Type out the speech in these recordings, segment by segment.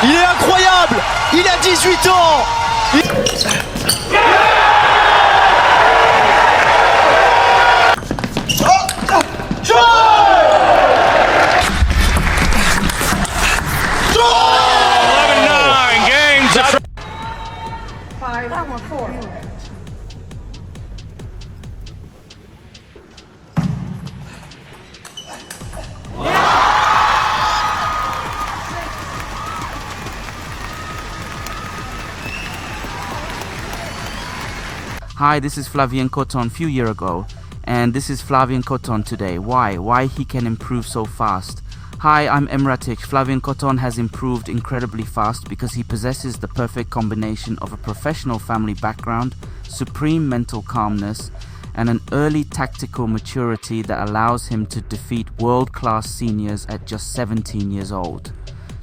Il est incroyable. Il a 18 ans. Hi, this is Flavien Coton few years ago, and this is Flavien Coton today. Why he can improve so fast? Hi, I'm Emratic. Flavien Coton has improved incredibly fast because he possesses the perfect combination of a professional family background, supreme mental calmness, and an early tactical maturity that allows him to defeat world-class seniors at just 17 years old.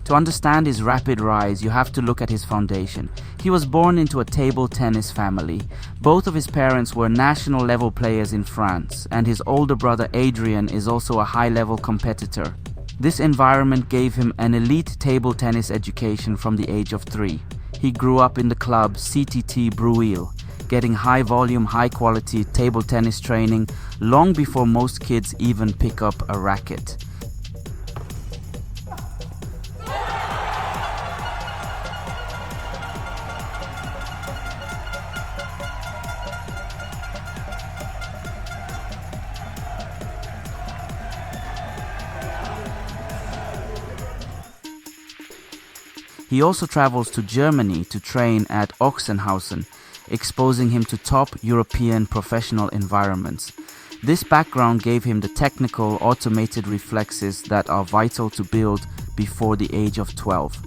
To understand his rapid rise, you have to look at his foundation. He was born into a table tennis family. Both of his parents were national level players in France, and his older brother Adrian is also a high-level competitor. This environment gave him an elite table tennis education from the age of 3. He grew up in the club CTTA Bruil, getting high-volume, high-quality table tennis training long before most kids even pick up a racket. He also travels to Germany to train at Ochsenhausen, exposing him to top European professional environments. This background gave him the technical, automated reflexes that are vital to build before the age of 12.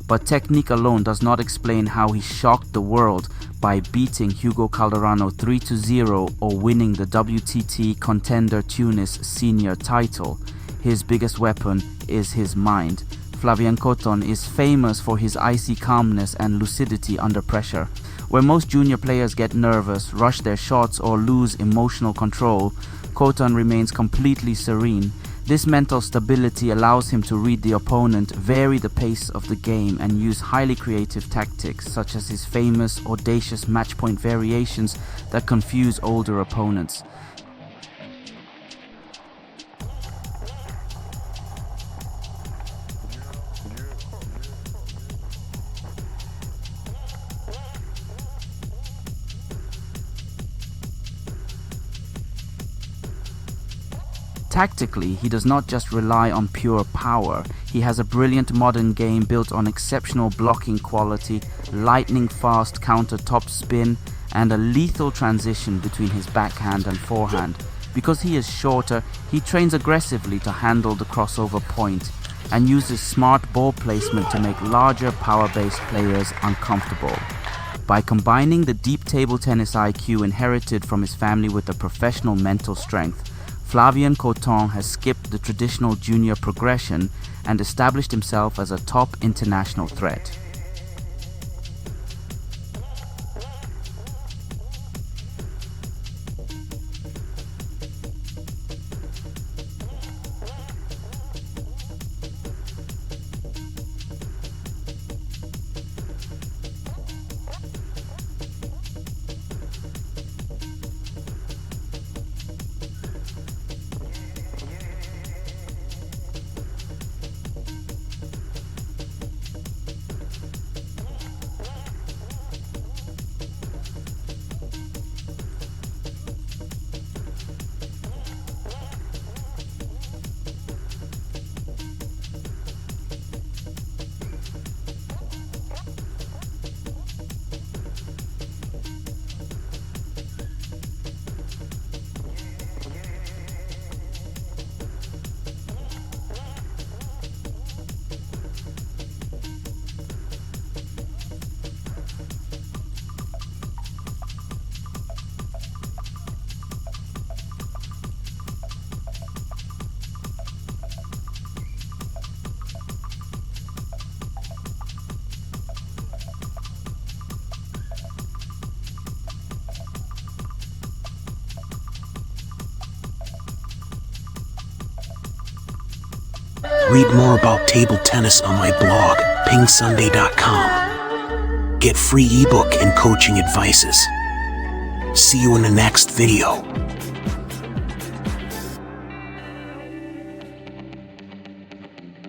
But technique alone does not explain how he shocked the world by beating Hugo Calderano 3-0 or winning the WTT Contender Tunis senior title. His biggest weapon is his mind. Flavien Coton is famous for his icy calmness and lucidity under pressure. Where most junior players get nervous, rush their shots or lose emotional control, Coton remains completely serene. This mental stability allows him to read the opponent, vary the pace of the game and use highly creative tactics such as his famous audacious match point variations that confuse older opponents. Tactically, he does not just rely on pure power. He has a brilliant modern game built on exceptional blocking quality, lightning-fast counter-top spin, and a lethal transition between his backhand and forehand. Because he is shorter, he trains aggressively to handle the crossover point and uses smart ball placement to make larger power-based players uncomfortable. By combining the deep table tennis IQ inherited from his family with the professional mental strength, Flavien Coton has skipped the traditional junior progression and established himself as a top international threat. Read more about table tennis on my blog, PingSunday.com. Get free ebook and coaching advices. See you in the next video.